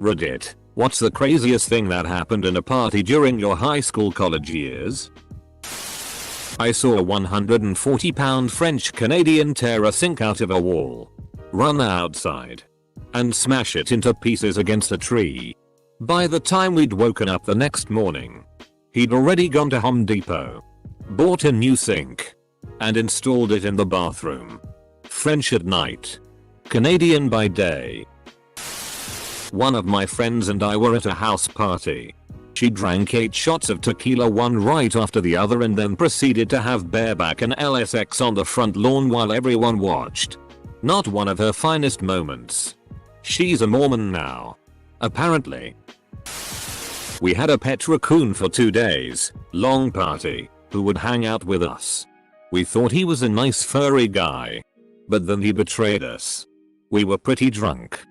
Reddit, what's the craziest thing that happened in a party during your high school college years? I saw a 140-pound French Canadian tear a sink out of a wall, run outside, and smash it into pieces against a tree. By the time we'd woken up the next morning, he'd already gone to Home Depot, bought a new sink, and installed it in the bathroom. French at night, Canadian by day. One of my friends and I were at a house party. She drank 8 shots of tequila one right after the other and then proceeded to have bareback and LSX on the front lawn while everyone watched. Not one of her finest moments. She's a Mormon now, apparently. We had a pet raccoon for 2 days, long party, who would hang out with us. We thought he was a nice furry guy. But then he betrayed us. We were pretty drunk.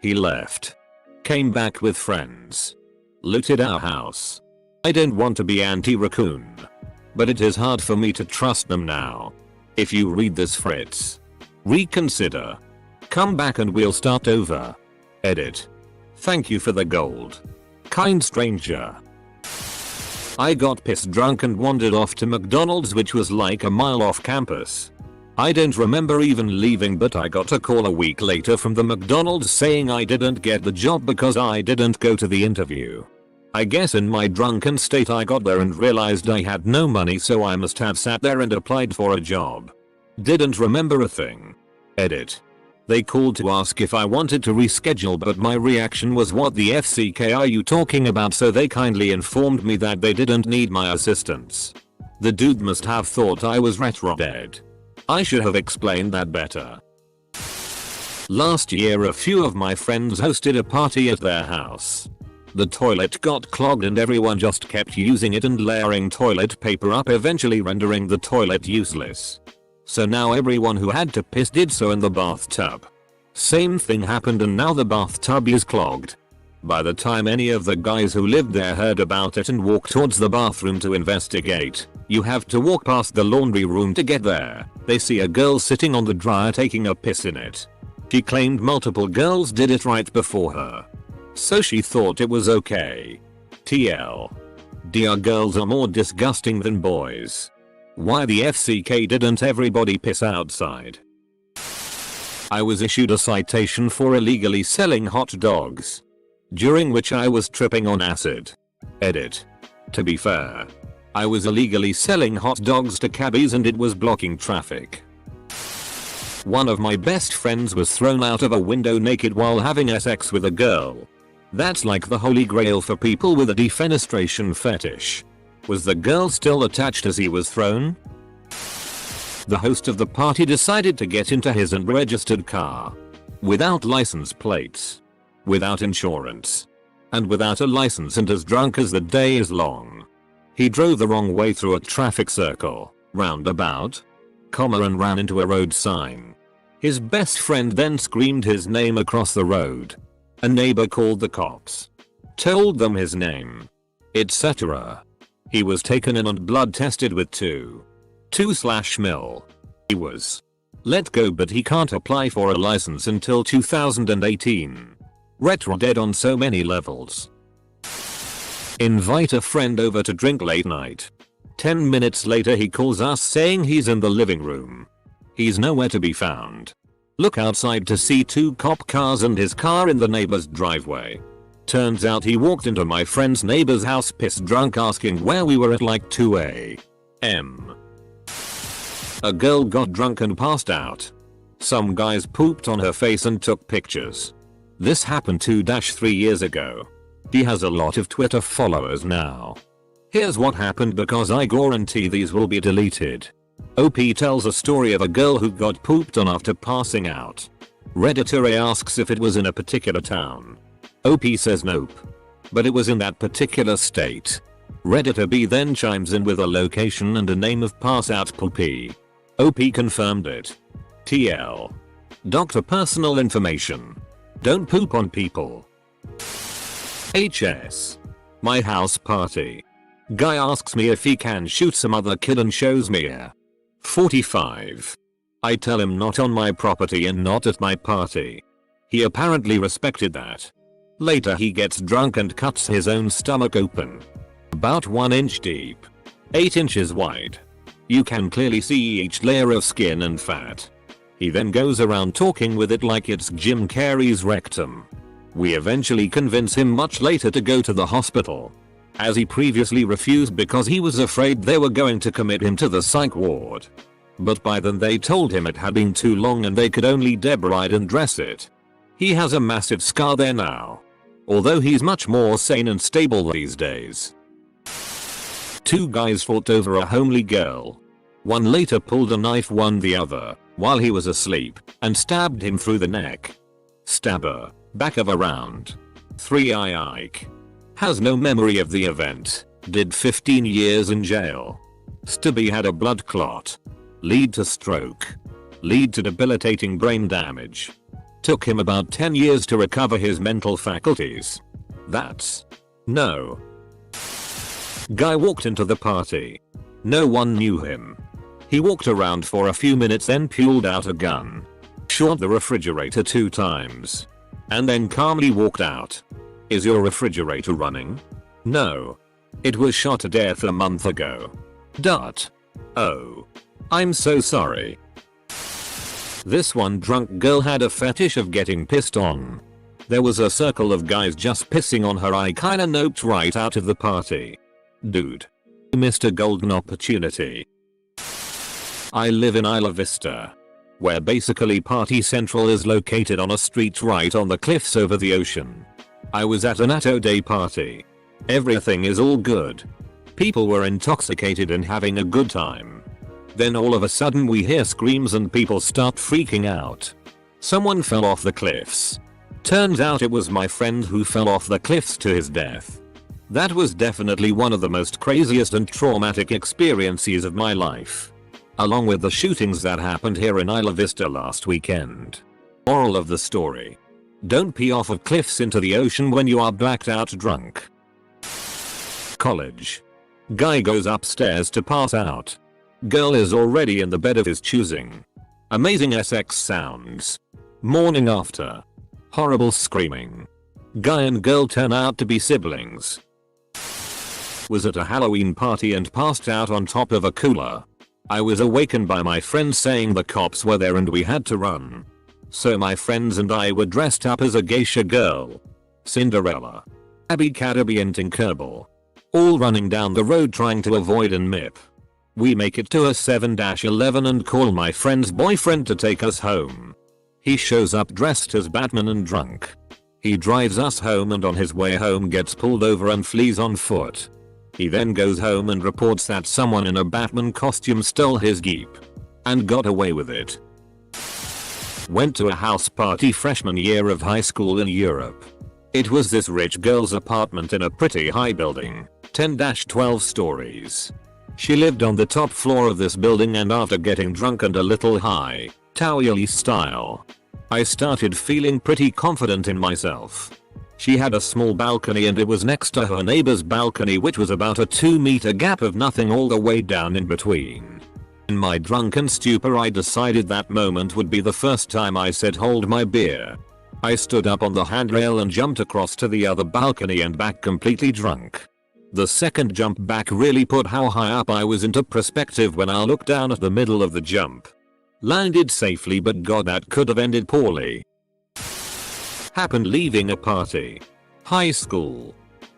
He left. Came back with friends. Looted our house. I don't want to be anti-raccoon, but it is hard for me to trust them now. If you read this, Fritz, reconsider. Come back and we'll start over. Edit. Thank you for the gold. Kind stranger. I got pissed drunk and wandered off to McDonald's, which was like a mile off campus. I don't remember even leaving, but I got a call a week later from the McDonald's saying I didn't get the job because I didn't go to the interview. I guess in my drunken state I got there and realized I had no money, so I must have sat there and applied for a job. Didn't remember a thing. Edit. They called to ask if I wanted to reschedule, but my reaction was, what the FCK are you talking about? So they kindly informed me that they didn't need my assistance. The dude must have thought I was retro dead. I should have explained that better. Last year a few of my friends hosted a party at their house. The toilet got clogged and everyone just kept using it and layering toilet paper up, eventually rendering the toilet useless. So now everyone who had to piss did so in the bathtub. Same thing happened and now the bathtub is clogged. By the time any of the guys who lived there heard about it and walked towards the bathroom to investigate, you have to walk past the laundry room to get there. They see a girl sitting on the dryer taking a piss in it. She claimed multiple girls did it right before her, so she thought it was okay. TL. Dear, girls are more disgusting than boys. Why the FCK didn't everybody piss outside? I was issued a citation for illegally selling hot dogs, during which I was tripping on acid. Edit. To be fair, I was illegally selling hot dogs to cabbies and it was blocking traffic. One of my best friends was thrown out of a window naked while having sex with a girl. That's like the holy grail for people with a defenestration fetish. Was the girl still attached as he was thrown? The host of the party decided to get into his unregistered car, without license plates, without insurance, and without a license, and as drunk as the day is long. He drove the wrong way through a traffic circle, roundabout, and ran into a road sign. His best friend then screamed his name across the road. A neighbor called the cops, told them his name, etc. He was taken in and blood tested with 2/mil. He was let go, but he can't apply for a license until 2018. Retro dead on so many levels. Invite a friend over to drink late night. 10 minutes later he calls us saying he's in the living room. He's nowhere to be found. Look outside to see 2 cop cars and his car in the neighbor's driveway. Turns out he walked into my friend's neighbor's house pissed drunk, asking where we were at like 2 a.m. A girl got drunk and passed out. Some guys pooped on her face and took pictures. This happened 2-3 years ago. He has a lot of Twitter followers now. Here's what happened, because I guarantee these will be deleted. OP tells a story of a girl who got pooped on after passing out. Redditor asks if it was in a particular town. OP says nope, but it was in that particular state. Redditor B then chimes in with a location and a name of pass out poopy. OP confirmed it. TL. Doctor personal information. Don't poop on people. HS. My house party. Guy asks me if he can shoot some other kid and shows me a 45. I tell him not on my property and not at my party. He apparently respected that. Later he gets drunk and cuts his own stomach open. About 1 inch deep. 8 inches wide. You can clearly see each layer of skin and fat. He then goes around talking with it like it's Jim Carrey's rectum. We eventually convince him much later to go to the hospital, as he previously refused because he was afraid they were going to commit him to the psych ward. But by then they told him it had been too long and they could only debride and dress it. He has a massive scar there now, although he's much more sane and stable these days. 2 guys fought over a homely girl. One later pulled a knife on the other while he was asleep and stabbed him through the neck. Stabber, back of a round. 3i Ike. Has no memory of the event. Did 15 years in jail. Stabby had a blood clot. Lead to stroke. Lead to debilitating brain damage. Took him about 10 years to recover his mental faculties. That's no. Guy walked into the party. No one knew him. He walked around for a few minutes, then pulled out a gun. Shot the refrigerator 2 times. And then calmly walked out. Is your refrigerator running? No. It was shot to death a month ago. Oh. I'm so sorry. This one drunk girl had a fetish of getting pissed on. There was a circle of guys just pissing on her. I kinda noped right out of the party. Dude. Missed a golden opportunity. I live in Isla Vista, where basically Party Central is located on a street right on the cliffs over the ocean. I was at an Atto Day party. Everything is all good. People were intoxicated and having a good time. Then all of a sudden we hear screams and people start freaking out. Someone fell off the cliffs. Turns out it was my friend who fell off the cliffs to his death. That was definitely one of the most craziest and traumatic experiences of my life, along with the shootings that happened here in Isla Vista last weekend. Moral of the story: don't pee off of cliffs into the ocean when you are blacked out drunk. College. Guy goes upstairs to pass out. Girl is already in the bed of his choosing. Amazing sex sounds. Morning after. Horrible screaming. Guy and girl turn out to be siblings. Was at a Halloween party and passed out on top of a cooler. I was awakened by my friends saying the cops were there and we had to run. So my friends and I were dressed up as a geisha girl, Cinderella, Abby Cadabby and Tinkerbell, all running down the road trying to avoid an MIP. We make it to a 7-11 and call my friend's boyfriend to take us home. He shows up dressed as Batman and drunk. He drives us home and on his way home gets pulled over and flees on foot. He then goes home and reports that someone in a Batman costume stole his Jeep and got away with it. Went to a house party freshman year of high school in Europe. It was this rich girl's apartment in a pretty high building, 10-12 stories. She lived on the top floor of this building, and after getting drunk and a little high, Taoyali style, I started feeling pretty confident in myself. She had a small balcony and it was next to her neighbor's balcony, which was about a 2-meter gap of nothing all the way down in between. In my drunken stupor I decided that moment would be the first time I said hold my beer. I stood up on the handrail and jumped across to the other balcony and back completely drunk. The second jump back really put how high up I was into perspective when I looked down at the middle of the jump. Landed safely, but god, that could have ended poorly. Happened leaving a party. High school.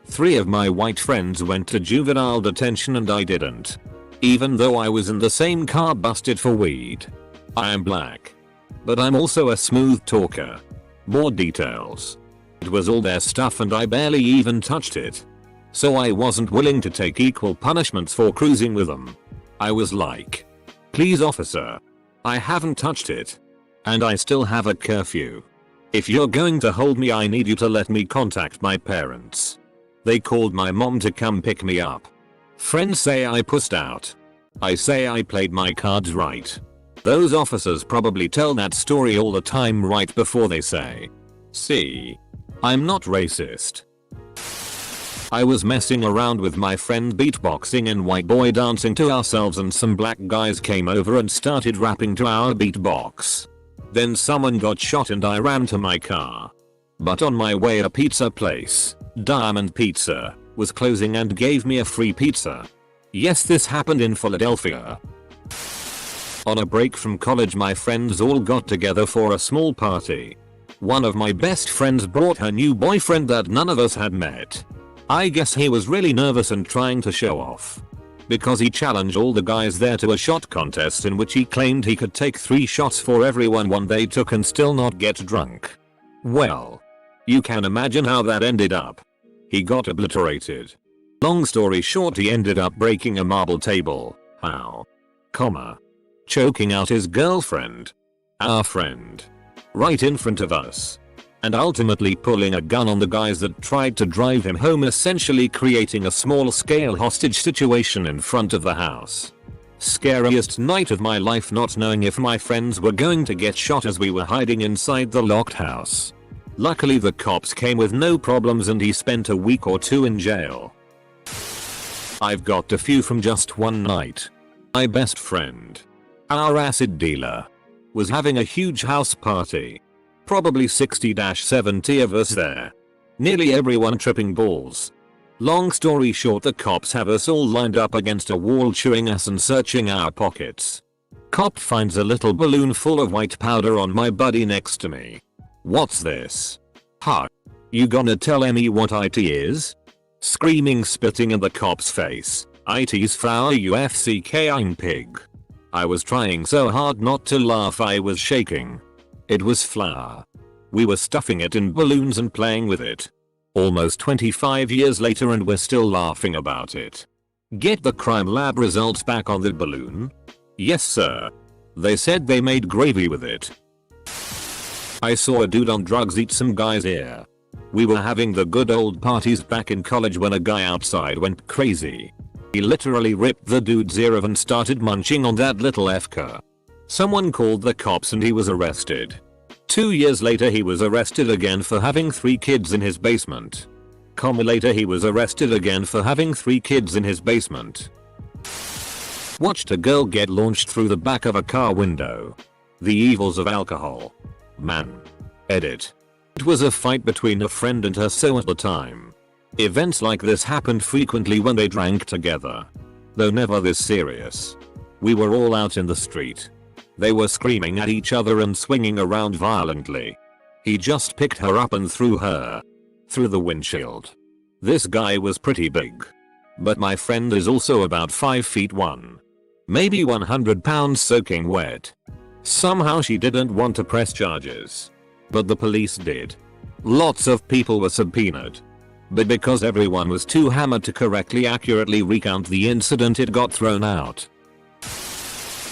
3 of my white friends went to juvenile detention and I didn't. Even though I was in the same car busted for weed. I am black. But I'm also a smooth talker. More details. It was all their stuff and I barely even touched it. So I wasn't willing to take equal punishments for cruising with them. I was like, please officer, I haven't touched it. And I still have a curfew. If you're going to hold me, I need you to let me contact my parents. They called my mom to come pick me up. Friends say I pussed out. I say I played my cards right. Those officers probably tell that story all the time right before they say, see, I'm not racist. I was messing around with my friend beatboxing and white boy dancing to ourselves, and some black guys came over and started rapping to our beatbox. Then someone got shot and I ran to my car. But on my way a pizza place, Diamond Pizza, was closing and gave me a free pizza. Yes, this happened in Philadelphia. On a break from college my friends all got together for a small party. One of my best friends brought her new boyfriend that none of us had met. I guess he was really nervous and trying to show off. Because he challenged all the guys there to a shot contest in which he claimed he could take 3 shots for everyone one they took and still not get drunk. Well, you can imagine how that ended up. He got obliterated. Long story short, he ended up breaking a marble table. How? Choking out his girlfriend. Our friend. Right in front of us. And ultimately pulling a gun on the guys that tried to drive him home, essentially creating a small-scale hostage situation in front of the house. Scariest night of my life, not knowing if my friends were going to get shot as we were hiding inside the locked house. Luckily the cops came with no problems and he spent a week or 2 in jail. I've got a few from just one night. My best friend, our acid dealer, was having a huge house party. Probably 60-70 of us there. Nearly everyone tripping balls. Long story short, the cops have us all lined up against a wall chewing us and searching our pockets. Cop finds a little balloon full of white powder on my buddy next to me. What's this? Huh? You gonna tell me what IT is? Screaming, spitting in the cop's face. IT's flour, UFC, I'm pig. I was trying so hard not to laugh I was shaking. It was flour. We were stuffing it in balloons and playing with it. Almost 25 years later and we're still laughing about it. Get the crime lab results back on the balloon? Yes sir. They said they made gravy with it. I saw a dude on drugs eat some guy's ear. We were having the good old parties back in college when a guy outside went crazy. He literally ripped the dude's ear off and started munching on that little FK. Someone called the cops and he was arrested. 2 years later he was arrested again for having 3 kids in his basement. Later he was arrested again for having 3 kids in his basement. Watched a girl get launched through the back of a car window. The evils of alcohol. Man. Edit. It was a fight between a friend and her so at the time. Events like this happened frequently when they drank together. Though never this serious. We were all out in the street. They were screaming at each other and swinging around violently. He just picked her up and threw her through the windshield. This guy was pretty big. But my friend is also about 5 feet 1. Maybe 100 pounds soaking wet. Somehow she didn't want to press charges. But the police did. Lots of people were subpoenaed. But because everyone was too hammered to correctly accurately recount the incident, it got thrown out.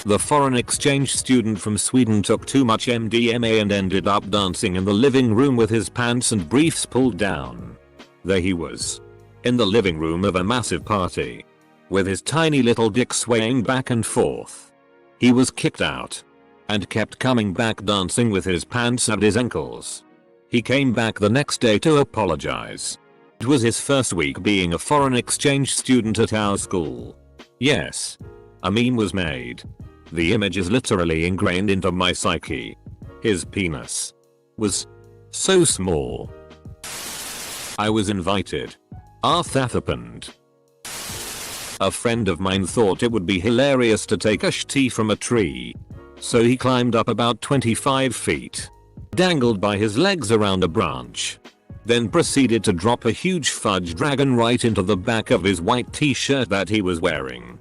The foreign exchange student from Sweden took too much MDMA and ended up dancing in the living room with his pants and briefs pulled down. There he was. In the living room of a massive party. With his tiny little dick swaying back and forth. He was kicked out. And kept coming back dancing with his pants at his ankles. He came back the next day to apologize. It was his first week being a foreign exchange student at our school. Yes. A meme was made. The image is literally ingrained into my psyche. His penis was so small. I was invited. That happened. A friend of mine thought it would be hilarious to take a tea from a tree. So he climbed up about 25 feet. Dangled by his legs around a branch. Then proceeded to drop a huge fudge dragon right into the back of his white t-shirt that he was wearing.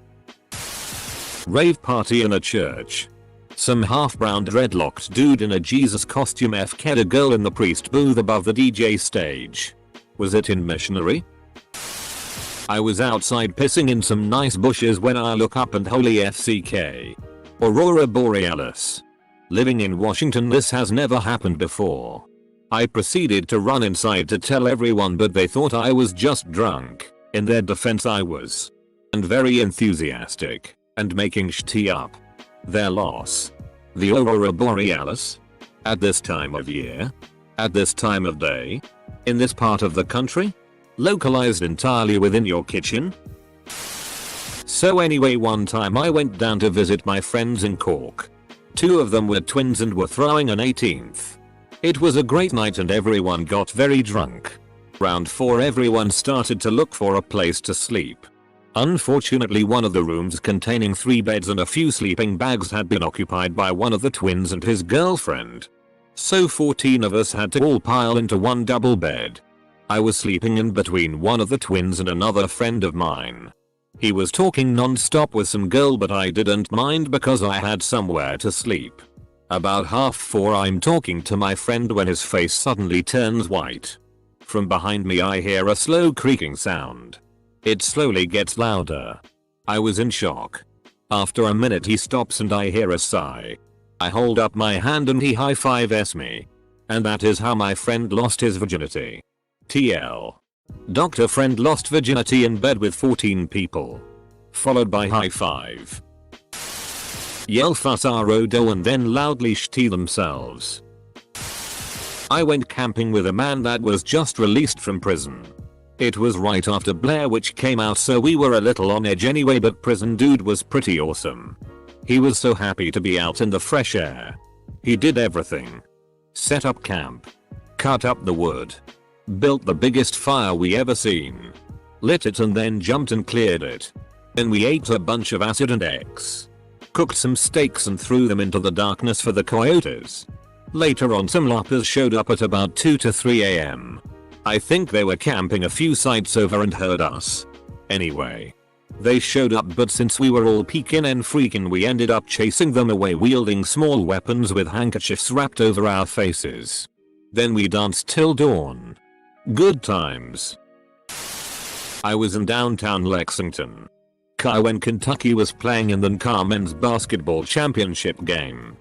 Rave party in a church. Some half-brown dreadlocked dude in a Jesus costume fk'd a girl in the priest booth above the DJ stage. Was it in missionary? I was outside pissing in some nice bushes when I look up and holy FCK. Aurora Borealis. Living in Washington, this has never happened before. I proceeded to run inside to tell everyone, but they thought I was just drunk. In their defense, I was. And very enthusiastic. And making tea up. Their loss. The Aurora Borealis? At this time of year? At this time of day? In this part of the country? Localized entirely within your kitchen? So anyway, one time I went down to visit my friends in Cork. 2 of them were twins and were throwing an 18th. It was a great night and everyone got very drunk. Round 4 everyone started to look for a place to sleep. Unfortunately one of the rooms containing 3 beds and a few sleeping bags had been occupied by one of the twins and his girlfriend. So 14 of us had to all pile into one double bed. I was sleeping in between one of the twins and another friend of mine. He was talking non-stop with some girl but I didn't mind because I had somewhere to sleep. About 3:30 I'm talking to my friend when his face suddenly turns white. From behind me I hear a slow creaking sound. It slowly gets louder. I was in shock. After a minute he stops and I hear a sigh. I hold up my hand and he high-fives me. And that is how my friend lost his virginity. TL. Doctor friend lost virginity in bed with 14 people. Followed by high five. Yell fuss rodo and then loudly shitty themselves. I went camping with a man that was just released from prison. It was right after Blair Witch came out so we were a little on edge anyway but prison dude was pretty awesome. He was so happy to be out in the fresh air. He did everything. Set up camp. Cut up the wood. Built the biggest fire we ever seen. Lit it and then jumped and cleared it. Then we ate a bunch of acid and eggs. Cooked some steaks and threw them into the darkness for the coyotes. Later on some loppers showed up at about 2 to 3 AM. I think they were camping a few sites over and heard us. Anyway. They showed up but since we were all peeking and freaking we ended up chasing them away wielding small weapons with handkerchiefs wrapped over our faces. Then we danced till dawn. Good times. I was in downtown Lexington when Kentucky was playing in the NCAA men's basketball championship game.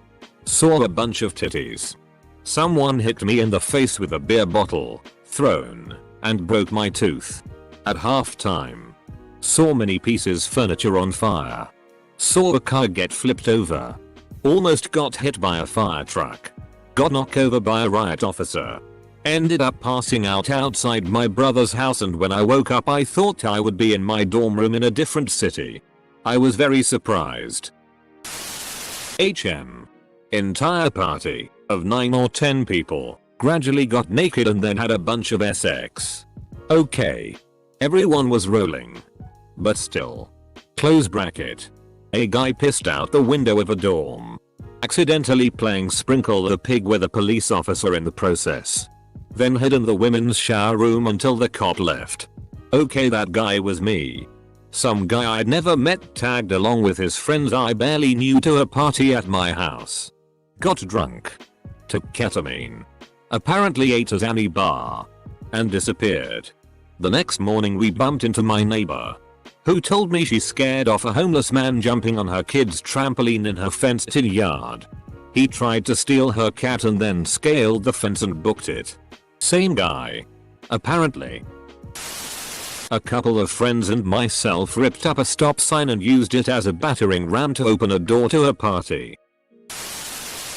Saw a bunch of titties. Someone hit me in the face with a beer bottle, thrown, and broke my tooth. At halftime. Saw many pieces furniture on fire. Saw a car get flipped over. Almost got hit by a fire truck. Got knocked over by a riot officer. Ended up passing out outside my brother's house and when I woke up I thought I would be in my dorm room in a different city. I was very surprised. Entire party of 9 or 10 people gradually got naked and then had a bunch of sex. Okay. Everyone was rolling. But still. Close bracket. A guy pissed out the window of a dorm. Accidentally playing Sprinkle the Pig with a police officer in the process. Then hid in the women's shower room until the cop left. Okay, that guy was me. Some guy I'd never met tagged along with his friends I barely knew to a party at my house. Got drunk. Took ketamine. Apparently ate at any bar. And disappeared. The next morning we bumped into my neighbor. Who told me she scared off a homeless man jumping on her kid's trampoline in her fenced-in yard. He tried to steal her cat and then scaled the fence and booked it. Same guy. Apparently. A couple of friends and myself ripped up a stop sign and used it as a battering ram to open a door to a party.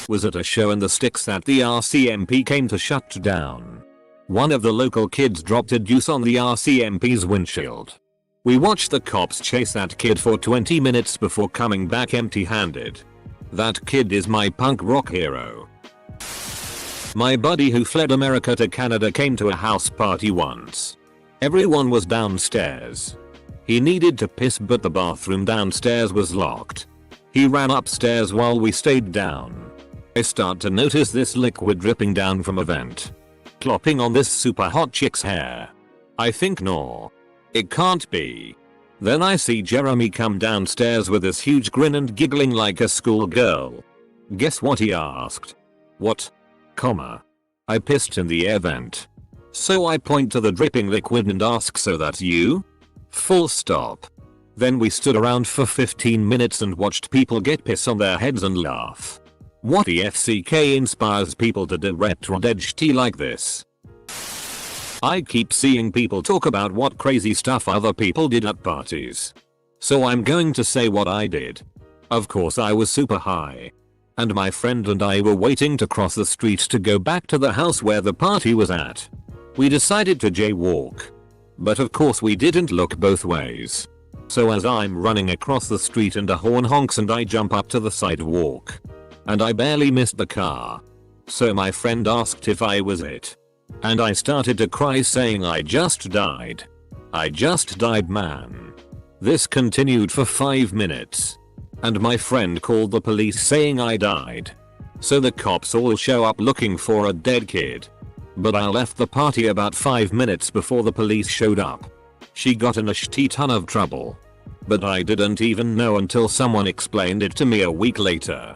Was at a show in the sticks that the RCMP came to shut down. One of the local kids dropped a deuce on the RCMP's windshield. We watched the cops chase that kid for 20 minutes before coming back empty-handed. That kid is my punk rock hero. My buddy who fled America to Canada came to a house party once. Everyone was downstairs. He needed to piss but the bathroom downstairs was locked. He ran upstairs while we stayed down. I start to notice this liquid dripping down from a vent. Plopping on this super hot chick's hair. I think no. It can't be. Then I see Jeremy come downstairs with this huge grin and giggling like a schoolgirl. Guess what he asked? What? I pissed in the air vent. So I point to the dripping liquid and ask, so that's you? Full stop. Then we stood around for 15 minutes and watched people get piss on their heads and laugh. What the FCK inspires people to do retro-edge like this? I keep seeing people talk about what crazy stuff other people did at parties. So I'm going to say what I did. Of course I was super high. And my friend and I were waiting to cross the street to go back to the house where the party was at. We decided to jaywalk. But of course we didn't look both ways. So as I'm running across the street and a horn honks and I jump up to the sidewalk. And I barely missed the car. So my friend asked if I was it. And I started to cry saying I just died. I just died, man. This continued for 5 minutes. And my friend called the police saying I died. So the cops all show up looking for a dead kid. But I left the party about 5 minutes before the police showed up. She got in a shitty ton of trouble. But I didn't even know until someone explained it to me a week later.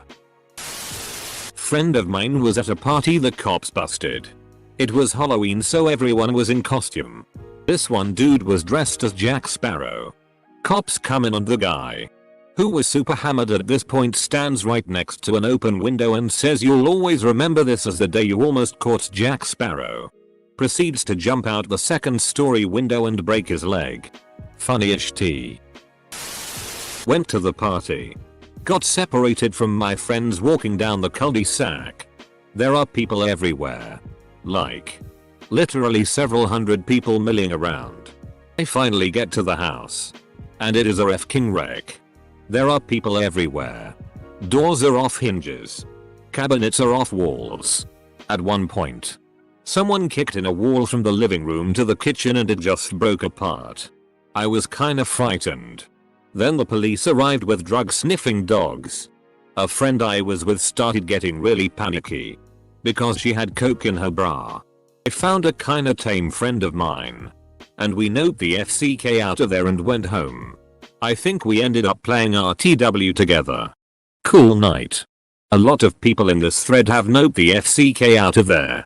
Friend of mine was at a party the cops busted. It was Halloween, so everyone was in costume. This one dude was dressed as Jack Sparrow. Cops come in and the guy, who was super hammered at this point, stands right next to an open window and says, "You'll always remember this as the day you almost caught Jack Sparrow." Proceeds to jump out the second-story window and break his leg. Funny-ish tea. Went to the party. Got separated from my friends walking down the cul-de-sac. There are people everywhere. Like, literally several hundred people milling around. I finally get to the house. And it is a f***ing wreck. There are people everywhere. Doors are off hinges. Cabinets are off walls. At one point, someone kicked in a wall from the living room to the kitchen and it just broke apart. I was kinda frightened. Then the police arrived with drug-sniffing dogs. A friend I was with started getting really panicky because she had coke in her bra. I found a kinda tame friend of mine. And we noped the FCK out of there and went home. I think we ended up playing RTW together. Cool night. A lot of people in this thread have noped the FCK out of there.